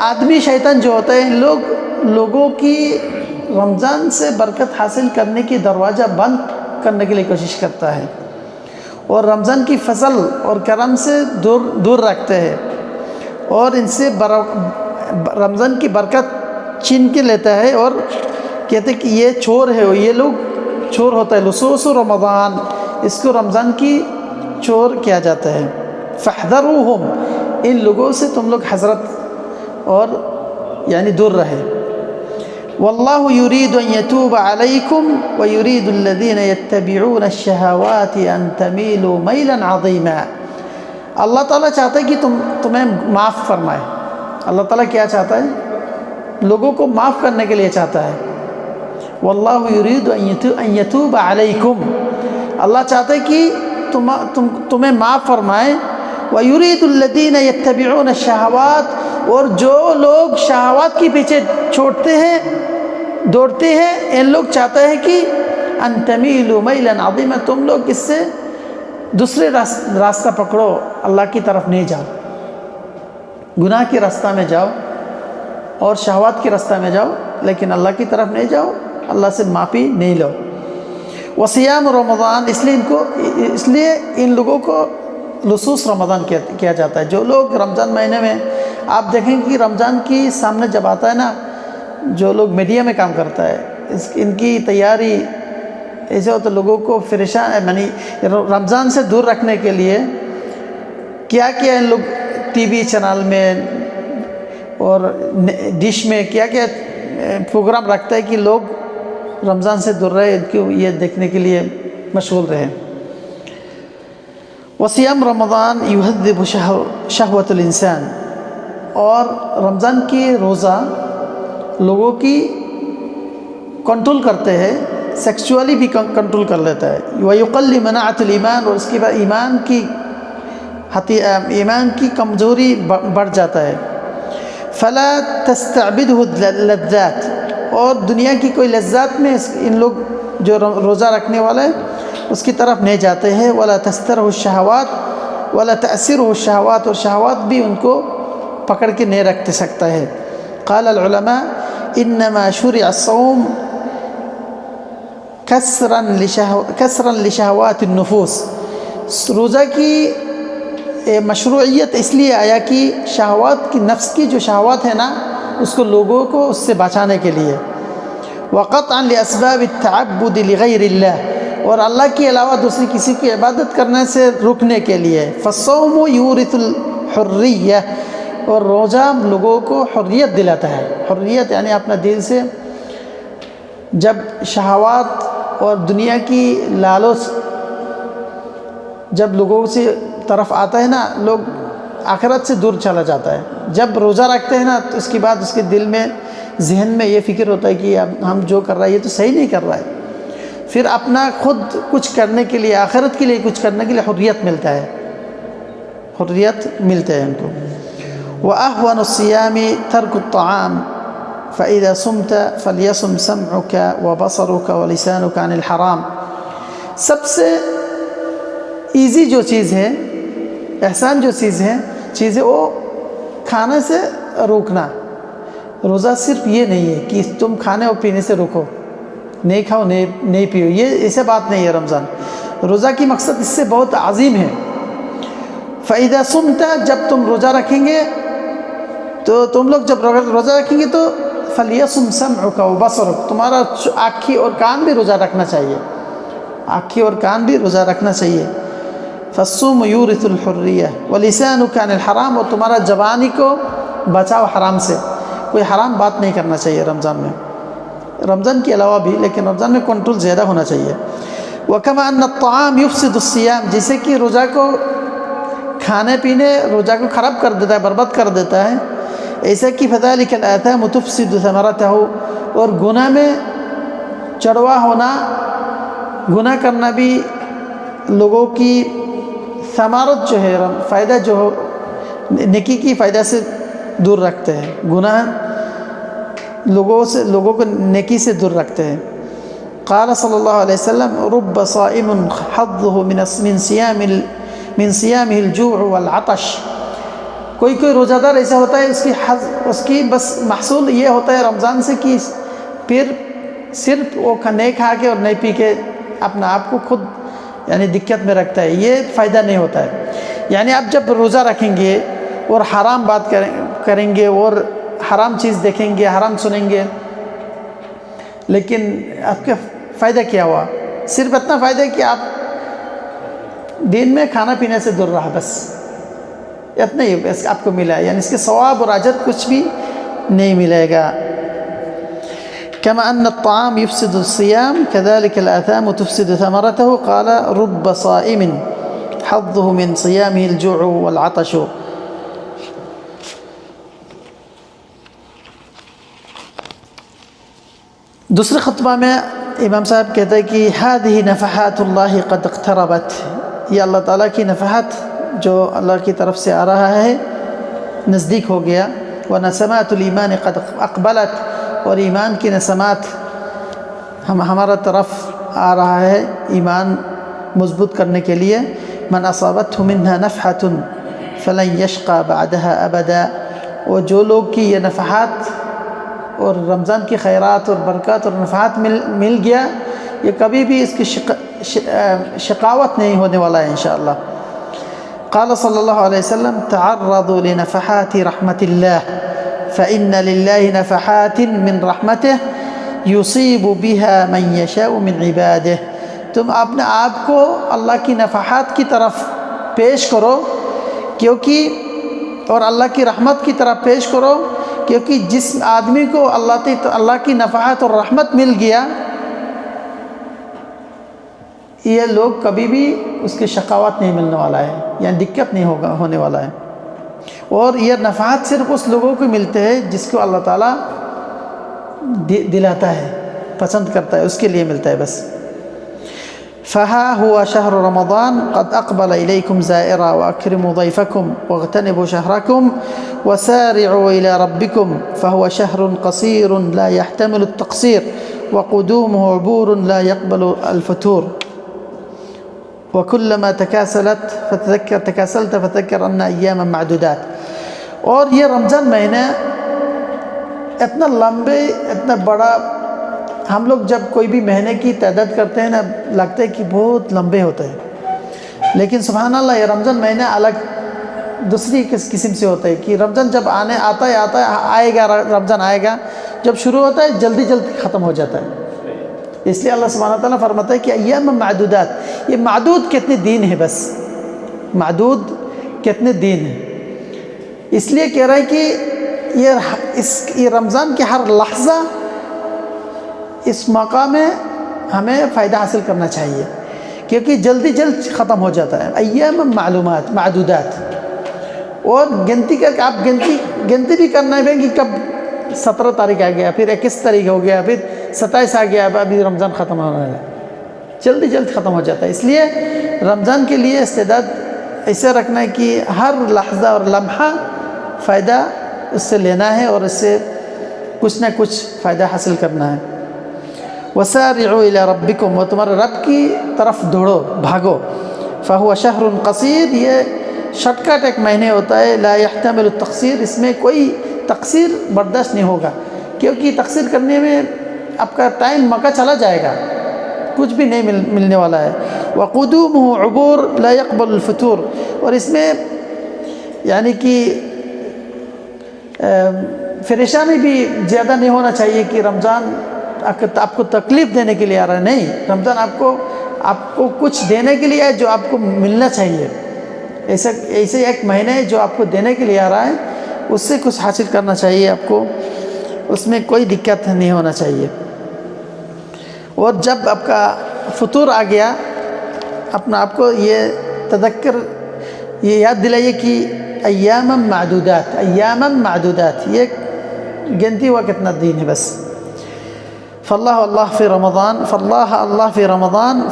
آدمی شیطان جو ہوتا ہے، لوگوں کی رمضان سے برکت حاصل کرنے کی دروازہ بند کرنے کے لیے کوشش کرتا ہے اور رمضان کی فضل اور کرم سے دور رکھتے ہیں اور ان سے رمضان کی برکت چھین کے لیتا ہے اور کہتے ہیں کہ یہ چور ہے، یہ لوگ چور ہوتا ہے. لصوص رمضان، اس کو رمضان کی چور کیا جاتا ہے. فاحذروہم، ان لوگوں سے تم لوگ حذرت اور یعنی دور رہے. واللہ یرید ان یتوب علیکم ویرید الذین یتبعون الشہوات ان تمیلوا میلا عظیما. اللہ تعالیٰ چاہتا ہے کہ تمہیں معاف فرمائے. اللہ تعالیٰ کیا چاہتا ہے؟ لوگوں کو معاف کرنے کے لیے چاہتا ہے. واللہ یرید ان یتوب علیکم، اللہ چاہتا ہے کہ تمہیں معاف فرمائے. ویرید الذین یتبعون الشہوات، اور جو لوگ شہوات کے پیچھے دوڑتے ہیں ان لوگ چاہتے ہیں کہ ان تمیلوا میلا عظیما، تم لوگ اس سے دوسرے راستہ پکڑو، اللہ کی طرف نہیں جاؤ، گناہ کے راستہ میں جاؤ اور شہوات کے راستہ میں جاؤ، لیکن اللہ کی طرف نہیں جاؤ، اللہ سے معافی نہیں لو. وصیام رمضان، اس لیے ان لوگوں کو لصوص رمضان کیا جاتا ہے. جو لوگ رمضان مہینے میں، آپ دیکھیں کہ رمضان کی سامنے جب آتا ہے نا، جو لوگ میڈیا میں کام کرتا ہے ان کی تیاری ایسے ہوتا ہے، لوگوں کو پریشان یعنی رمضان سے دور رکھنے کے لیے کیا ان لوگ ٹی وی چینل میں اور ڈش میں کیا پروگرام رکھتا ہے کہ لوگ رمضان سے دور رہے، کیوں یہ دیکھنے کے لیے مشغول رہے. وصیام رمضان یہذب شہوت الانسان، اور رمضان کی روزہ لوگوں کی کنٹرول کرتے ہیں، سیکسولی بھی کنٹرول کر لیتا ہے. ویقلی مناعت الایمان، اور اس کے بعد ایمان کی کمزوری بڑھ جاتا ہے. فلا تستعبدہ اللذات، اور دنیا کی کوئی لذات میں ان لوگ جو روزہ رکھنے والے اس کی طرف نہیں جاتے ہیں. ولا تسترہ الشہوات ولا تأثرہ الشہوات، اور شہوات بھی ان کو پکڑ کے نہیں رکھ سکتا ہے. قال العلماء انما شرع الصوم کسرا لشہوات النفوس. روزہ کی مشروعیت اس لیے آیا کہ شہوات کی، نفس کی جو شہوات ہے نا، اس کو لوگوں کو اس سے بچانے کے لیے. وقطعا لاسباب التعبد لغیر اللہ، اور اللہ کے علاوہ دوسری کسی کی عبادت کرنے سے رکنے کے لیے. فالصوم یورث الحریہ، اور روزہ لوگوں کو حریت دلاتا ہے. حریت یعنی اپنا دل سے جب شہوات اور دنیا کی لالچ جب لوگوں سے طرف آتا ہے نا، لوگ آخرت سے دور چلا جاتا ہے. جب روزہ رکھتے ہیں نا تو اس کے بعد اس کے دل میں، ذہن میں یہ فکر ہوتا ہے کہ اب ہم جو کر رہا ہے یہ تو صحیح نہیں کر رہا ہے. پھر اپنا خود کچھ کرنے کے لیے، آخرت کے لیے کچھ کرنے کے لیے حریت ملتا ہے، حریت ملتا ہے ان کو. وأهون الصيام ترك الطعام فإذا صمت فليصم سمعك وبصرك ولسانك عن الحرام. سب سے ایزی جو چیز ہے، احسان جو چیز ہے وہ کھانے سے روکنا. روزہ صرف یہ نہیں ہے کہ تم کھانے اور پینے سے روکو، نہیں کھاؤ نہیں پیو، یہ ایسے بات نہیں ہے. رمضان روزہ کی مقصد اس سے بہت عظیم ہے. فَإِذَا صُمْتَ، جب تم روزہ رکھیں گے تو تم لوگ جب روزہ رکھیں گے تو فَلْيَصُمْ سَمْعُكَ وَبَصَرُكَ، تمہارا آنکھی اور کان بھی روزہ رکھنا چاہیے، آنکھی اور کان بھی روزہ رکھنا چاہیے. فَالصُّومُ يُورِثُ الْحُرِّيَّةَ وَلِسَانُكَ عَنِ الْحَرَامِ، اور تمہارا زبانی کو بچاؤ حرام سے، کوئی حرام بات نہیں کرنا چاہیے رمضان میں، رمضان کے علاوہ بھی، لیکن رمضان میں کنٹرول زیادہ ہونا چاہیے. وَكَمَا أَنَّ الطَّعَامِ يُفْسِدُ الصِّيَامِ، جیسے کہ روزہ کو کھانے پینے روزہ کو خراب کر دیتا ہے، برباد کر دیتا ہے، ایسا کہ فَذَلِكَ الْآثَامُ تُفْسِدُ ثَمَرَتَهُ، اور گناہ میں چڑوا ہونا، گناہ کرنا بھی لوگوں کی ثمرت جو ہے، فائدہ جو ہو، نیکی کی فائدہ سے دور رکھتے ہیں. گناہ لوگوں کو نیکی سے دور رکھتے ہیں. قال صلی اللہ علیہ وسلم رب صائم حظه من صيامه الجوع والعطش. کوئی روزہ دار ایسا ہوتا ہے اس کی بس محصول یہ ہوتا ہے رمضان سے کہ پھر صرف وہ نہیں کھا کے اور نہیں پی کے اپنا آپ کو خود یعنی دقت میں رکھتا ہے، یہ فائدہ نہیں ہوتا ہے. یعنی آپ جب روزہ رکھیں گے اور حرام بات کریں گے اور حرام چیز دیکھیں گے، حرام سنیں گے، لیکن آپ کا فائدہ کیا ہوا؟ صرف اتنا فائدہ ہے کہ آپ دن میں کھانا پینے سے دور رہا، بس اتنا ہی آپ کو ملا، یعنی اس کے ثواب اور اجر کچھ بھی نہیں ملے گا. كما أن الطعام يفسد الصيام كذلك الآثام تفسد ثمرته. قال رب صائم حظه من صيامه الجوع والعطش. دوسرے خطبہ میں امام صاحب کہتے ہیں کہ هذه نفحات الله قد اقتربت، یہ اللہ تعالیٰ کی نفحات جو اللہ کی طرف سے آ رہا ہے نزدیک ہو گیا. ونسمات الایمان قد اقبلت، اور ایمان کی نسمات ہمارا طرف آ رہا ہے ایمان مضبوط کرنے کے لیے. من اصابته منها نفحة فلن يشقى بعدها ابدا، اور جو لوگ کی یہ نفحات اور رمضان کی خیرات اور برکات اور نفحات مل گیا، یہ کبھی بھی اس کی شقاوت نہیں ہونے والا ہے انشاءاللہ. قال صلی اللہ علیہ وسلم تعرضوا لنفحات رحمت اللہ فإن لله نفحات من رحمته يصيب بها من يشاء من عباده. تم اپنے آپ کو اللہ کی نفحات کی طرف پیش کرو، کیونکہ اور اللہ کی رحمت کی طرف پیش کرو، کیونکہ جس آدمی کو اللہ کی نفحات اور رحمت مل گیا، یہ لوگ کبھی بھی اس کی شقاوت نہیں ملنے والا ہے، یعنی دقت نہیں ہونے والا ہے. اور یہ نفحات صرف اس لوگوں کو ملتے ہیں جس کو اللہ تعالیٰ دلاتا ہے، پسند کرتا ہے، اس کے لیے ملتا ہے بس. فَهَا هُوَ شَهْرُ رَمَضَانَ قَدْ أَقْبَلَ إِلَيْكُمْ زَائِرًا وَأَكْرِمُوا ضَيْفَكُمْ وَاغْتَنِمُوا شَهْرَكُمْ وَسَارِعُوا إِلَى رَبِّكُمْ فَهُوَ شَهْرٌ قَصِيرٌ لَا يَحْتَمِلُ التَّقْصِيرَ وَقُدُومُهُ عُبُورٌ لَا يَقْبَلُ الْفُتُورَ. وَكُلَّمَا تَكَاسَلْتَ فَتَذَكَّرْ أَنَّ أَيَّامًا مَعْدُودَاتٍ. اور یہ رمضان مہینہ اتنا لمبے، اتنا بڑا، ہم لوگ جب کوئی بھی مہینے کی تعداد کرتے ہیں نا لگتا ہے کہ بہت لمبے ہوتے ہیں، لیکن سبحان اللہ یہ رمضان مہینہ الگ دوسری قسم سے ہوتا ہے کہ رمضان جب آتا ہے آئے گا، رمضان آئے گا، جب شروع ہوتا ہے جلدی ختم ہو جاتا ہے. اس لیے اللہ سبحانہ وتعالیٰ فرماتا ہے کہ ایام معدودات، یہ معدود کتنے دن ہے، بس معدود کتنے دن ہیں. اس لیے کہہ رہا ہے کہ یہ رمضان کے ہر لحظہ اس موقع میں ہمیں فائدہ حاصل کرنا چاہیے، کیونکہ جلد ختم ہو جاتا ہے. ایام معدودات، اور گنتی کر کے آپ گنتی بھی کرنا ہے کہ کب 17 تاریخ آ گیا، پھر 21 تاریخ ہو گیا، پھر 27 آ گیا، ابھی رمضان ختم ہونے والا ہے، جلد ختم ہو جاتا ہے. اس لیے رمضان کے لیے استعداد ایسے رکھنا ہے کہ ہر لحظہ اور لمحہ فائدہ اس سے لینا ہے اور اس سے کچھ نہ کچھ فائدہ حاصل کرنا ہے. وَسَارِعُوا إِلَىٰ رَبِّكُمْ، وہ تمہارے رب کی طرف دوڑو، بھاگو. فَهُوَ شَهْرٌ قَصِيرٌ، یہ شارٹ کٹ ایک مہینے ہوتا ہے. لَا يَحْتَمِلُ التَّقْصِيرُ، اس میں کوئی تقصیر برداشت نہیں ہوگا، کیونکہ تقصیر کرنے میں آپ کا ٹائم موقع چلا جائے گا، کچھ بھی نہیں ملنے والا ہے. وَقُدُومُهُ عُبُورٌ لَا يَقْبَلُ الْفُتُورُ، اور اس میں یعنی کہ پریشانی بھی زیادہ نہیں ہونا چاہیے کہ رمضان آپ کو تکلیف دینے کے لیے آ رہا ہے. نہیں، رمضان آپ کو کچھ دینے کے لیے ہے جو آپ کو ملنا چاہیے. ایسے ایک مہینے جو آپ کو دینے کے لیے آ رہا ہے، اس سے کچھ حاصل کرنا چاہیے آپ کو، اس میں کوئی دقت نہیں ہونا چاہیے. اور جب آپ کا فطور آ گیا، اپنا آپ کو یہ تذکر، یہ یاد دلائیے کہ ایام معدودات، یہ گنتی ہوا کتنا دن ہے بس. فاللہ فی رمضان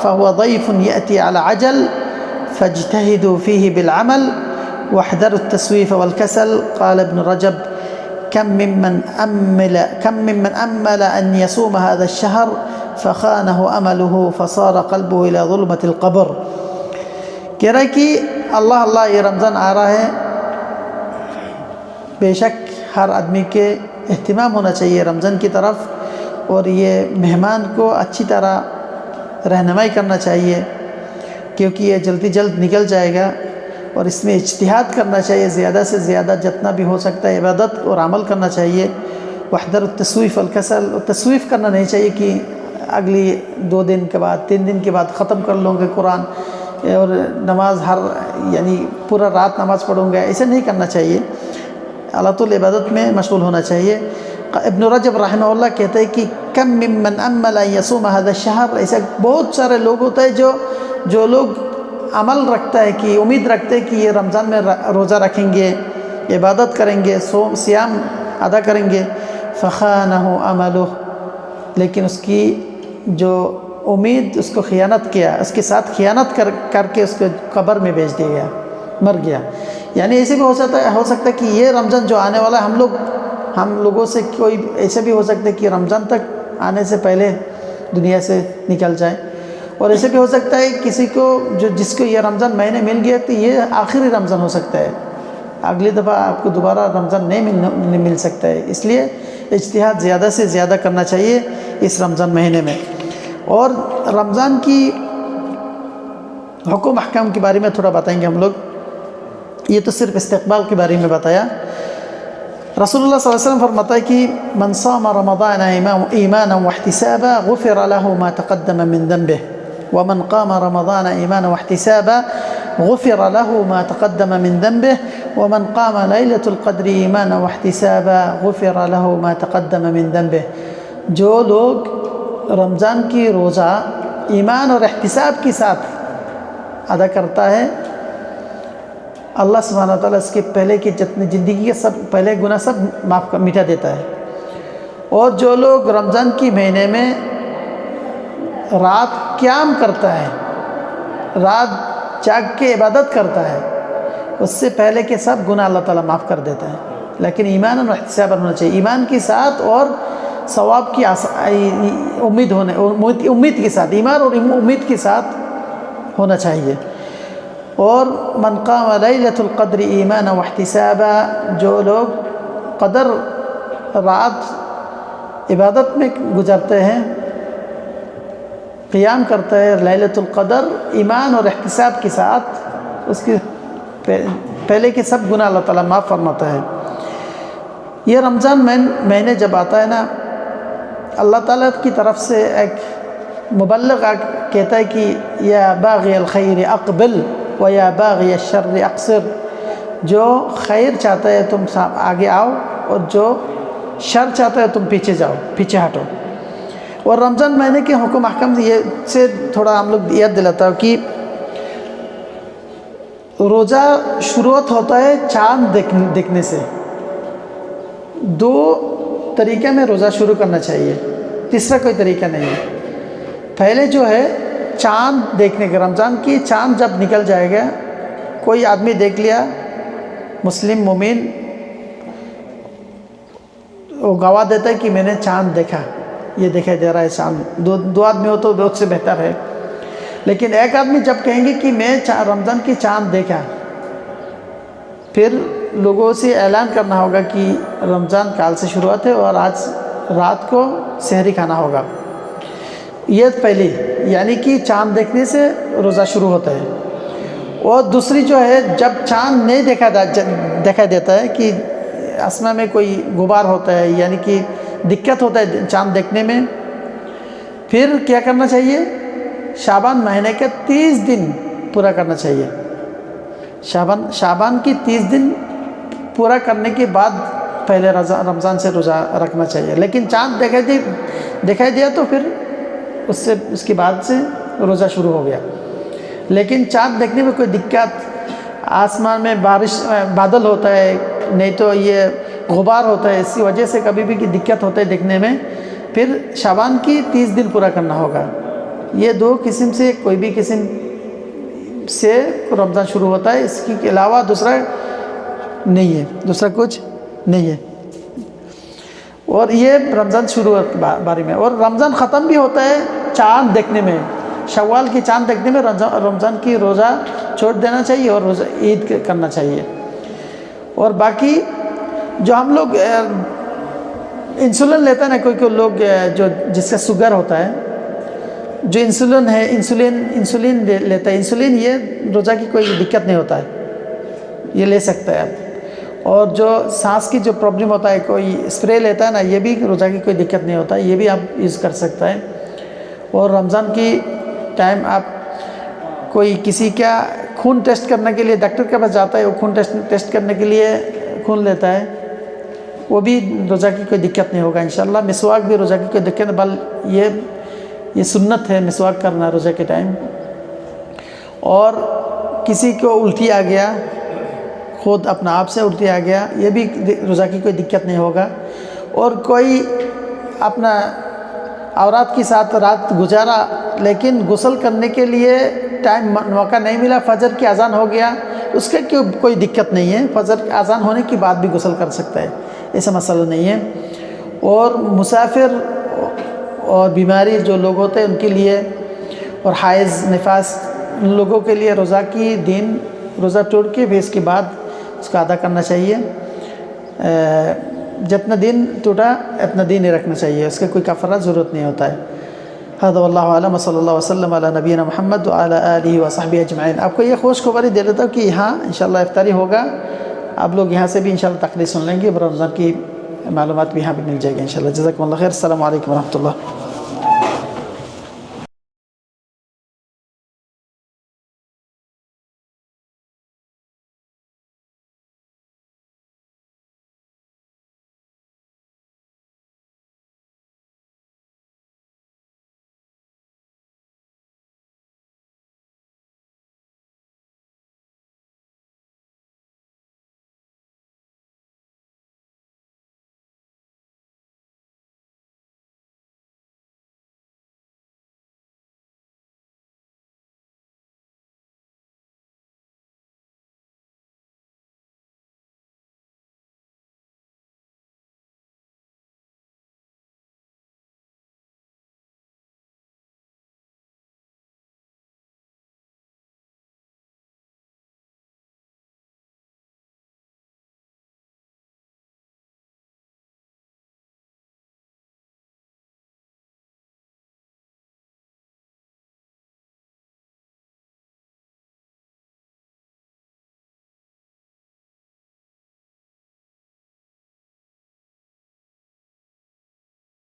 فهو ضیف یأتی علی عجل فاجتهدوا فیہ بالعمل واحذروا التسویف والکسل. قال ابن رجب كم ممن أمل أن يصوم هذا الشهر فخانه أمله فصار قلبه إلى ظلمة القبر. کہہ رہا ہے کہ اللہ یہ رمضان آ رہا ہے، بے شک ہر آدمی کے اہتمام ہونا چاہیے رمضان کی طرف، اور یہ مہمان کو اچھی طرح رہنمائی کرنا چاہیے، کیونکہ یہ جلد نکل جائے گا. اور اس میں اجتہاد کرنا چاہیے، زیادہ سے زیادہ جتنا بھی ہو سکتا ہے عبادت اور عمل کرنا چاہیے. وحذر التسویف والکسل، تسویف کرنا نہیں چاہیے کہ اگلی 2 دن کے بعد 3 دن کے بعد ختم کر لوں گے قرآن، اور نماز یعنی پورا رات نماز پڑھوں گا، ایسے نہیں کرنا چاہیے. اللہ تعالی عبادت میں مشغول ہونا چاہیے. ابن رجب رحمہ اللہ کہتے ہیں کہ کم ممن امل ان یصوم هذا الشهر، ایسے بہت سارے لوگ ہوتے ہیں جو لوگ عمل رکھتا ہے کہ امید رکھتے ہیں کہ یہ رمضان میں روزہ رکھیں گے، عبادت کریں گے، سیام ادا کریں گے. فخانہ عملہ، لیکن اس کی جو امید، اس کو خیانت کیا، اس کے ساتھ خیانت کر کے اس کو قبر میں بھیج دیا گیا، مر گیا. یعنی ایسے بھی ہو سکتا ہے کہ یہ رمضان جو آنے والا ہے، ہم لوگوں سے کوئی ایسے بھی ہو سکتا ہے کہ رمضان تک آنے سے پہلے دنیا سے نکل جائے. اور ایسے بھی ہو سکتا ہے کسی کو جس کو یہ رمضان مہینے مل گیا تو یہ آخری رمضان ہو سکتا ہے، اگلی دفعہ آپ کو دوبارہ رمضان نہیں مل سکتا ہے. اس لیے اجتہاد زیادہ سے زیادہ کرنا چاہیے اس رمضان مہینے میں. اور رمضان کی حکم احکام کے بارے میں تھوڑا بتائیں گے ہم لوگ. یہ تو صرف استقبال کے بارے میں بتایا. رسول اللہ صلی اللہ علیہ وسلم فرماتا ہے کہ من صام رمضان ایمانا واحتسابا غفر له ما تقدم من ذنبه ومن قام رمضان ایمانا واحتسابا غفر له ما تقدم من ذنبه ومن قام ليلة القدر ایمانا واحتسابا غفر له ما تقدم من ذنبه. جو لوگ رمضان کی روزہ ایمان اور احتساب کے ساتھ ادا کرتا ہے، اللہ سبحانہ وتعالیٰ اس کے پہلے کی جتنی زندگی کے سب پہلے گناہ سب مٹا دیتا ہے. اور جو لوگ رمضان کی مہینے میں رات قیام کرتا ہے، رات جاگ کے عبادت کرتا ہے، اس سے پہلے کے سب گناہ اللہ تعالیٰ معاف کر دیتا ہے. لیکن ایمان اور احتساب ہونا چاہیے، ایمان کے ساتھ اور ثواب کی امید کے ساتھ، ایمان اور امید کے ساتھ ہونا چاہیے۔ اور من قام لیلۃ القدر ایمانا واحتسابا، جو لوگ قدر رات عبادت میں گزرتے ہیں، قیام کرتا ہے لیلۃ القدر ایمان اور احتساب کے ساتھ، اس کی پہلے کے سب گناہ اللہ تعالیٰ معاف فرماتا ہے۔ یہ رمضان مہینے جب آتا ہے نا، اللہ تعالیٰ کی طرف سے ایک مبلغ کہتا ہے کہ یا باغی الخیر اقبل و یا باغی الشر اقصر، جو خیر چاہتا ہے تم آگے آؤ، اور جو شر چاہتا ہے تم پیچھے جاؤ، پیچھے ہٹو۔ اور رمضان مہینے کے حکم احکام یہ سے تھوڑا ہم لوگ یاد دلاتا ہوں کہ روزہ شروعات ہوتا ہے چاند دیکھنے سے۔ دو طریقے میں روزہ شروع کرنا چاہیے، تیسرا کوئی طریقہ نہیں ہے۔ پہلے جو ہے چاند دیکھنے کا، رمضان کی چاند جب نکل جائے گا، کوئی آدمی دیکھ لیا مسلم مومن، وہ گواہ دیتا ہے کہ میں نے چاند دیکھا، یہ دکھائی دے رہا ہے چاند۔ دو آدمی ہو تو بہت سے بہتر ہے، لیکن ایک آدمی جب کہیں گے کہ میں رمضان کی چاند دیکھا، پھر لوگوں سے اعلان کرنا ہوگا کہ رمضان کال سے شروعات ہے اور آج رات کو سحری کھانا ہوگا۔ یہ پہلی، یعنی کہ چاند دیکھنے سے روزہ شروع ہوتا ہے۔ اور دوسری جو ہے، جب چاند نہیں دکھائی دیتا ہے کہ آسمان میں کوئی غبار ہوتا ہے، یعنی کہ دقت ہوتا ہے چاند دیکھنے میں، پھر کیا کرنا چاہیے؟ شعبان مہینے کے 30 دن پورا کرنا چاہیے۔ شعبان کی 30 دن پورا کرنے کے بعد پہلے رمضان سے روزہ رکھنا چاہیے۔ لیکن چاند دکھائی دیا تو پھر اس کے بعد سے روزہ شروع ہو گیا۔ لیکن چاند دیکھنے میں کوئی دقت، آسمان میں بادل ہوتا ہے، نہیں تو یہ غبار ہوتا ہے، اسی وجہ سے کبھی بھی دقت ہوتا ہے دیکھنے میں، پھر شعبان کی 30 دن پورا کرنا ہوگا۔ یہ دو قسم سے کوئی بھی قسم سے رمضان شروع ہوتا ہے، اس کے علاوہ دوسرا نہیں ہے، دوسرا کچھ نہیں ہے۔ اور یہ رمضان شروع بارے میں، اور رمضان ختم بھی ہوتا ہے چاند دیکھنے میں۔ شوال کی چاند دیکھنے میں رمضان کی روزہ چھوڑ دینا چاہیے اور روزہ عید کرنا چاہیے۔ اور باقی جو ہم لوگ انسولین لیتے ہیں نا، کوئی لوگ جس کا شوگر ہوتا ہے، جو انسولین ہے، انسولین لیتا ہے، انسولین یہ روزہ کی کوئی دقت نہیں ہوتا ہے، یہ لے سکتا ہے آپ۔ اور جو سانس کی جو پرابلم ہوتا ہے، کوئی اسپرے لیتا ہے نا، یہ بھی روزہ کی کوئی دقت نہیں ہوتا ہے، یہ بھی آپ یوز کر سکتا ہے۔ اور رمضان کی ٹائم آپ کوئی کسی کا خون ٹیسٹ کرنے کے لیے ڈاکٹر کے پاس جاتا ہے، وہ خون ٹیسٹ کرنے کے لیے خون لیتا ہے، وہ بھی روزہ کی کوئی دقت نہیں ہوگا انشاءاللہ۔ مسواک بھی روزہ کی کوئی دقت نہیں، بل یہ سنت ہے مسواک کرنا روزہ کے ٹائم۔ اور کسی کو الٹی آ گیا، خود اپنا آپ سے الٹی آ گیا، یہ بھی روزہ کی کوئی دقت نہیں ہوگا۔ اور کوئی اپنا عورات کے ساتھ رات گزارا، لیکن غسل کرنے کے لیے موقع نہیں ملا، فجر کی اذان ہو گیا، اس کے کوئی دقت نہیں ہے، فجر اذان ہونے کے بعد بھی غسل کر سکتا ہے، ایسا مسئلہ نہیں ہے۔ اور مسافر اور بیماری جو لوگ ہوتے ہیں ان کے لیے، اور حائض نفاس ان لوگوں کے لیے روزہ کی دن روزہ توڑ کے بھی اس کے بعد اس کا ادا کرنا چاہیے۔ جتنا دن ٹوٹا اتنا دن ہی رکھنا چاہیے، اس کا کوئی کفارہ ضرورت نہیں ہوتا ہے۔ هذا واللہ اعلم، صلی اللہ وسلم علی نبینا محمد وعلی آلہ وصحبہ اجمعین۔ آپ کو یہ خوشخبری دے دیتا ہوں کہ یہاں انشاءاللہ افطاری ہوگا، آپ لوگ یہاں سے بھی انشاءاللہ تقریر سن لیں گے، رمضان کی معلومات بھی یہاں بھی مل جائے گی انشاءاللہ۔ جزاکم اللہ خیر، السلام علیکم ورحمۃ اللہ۔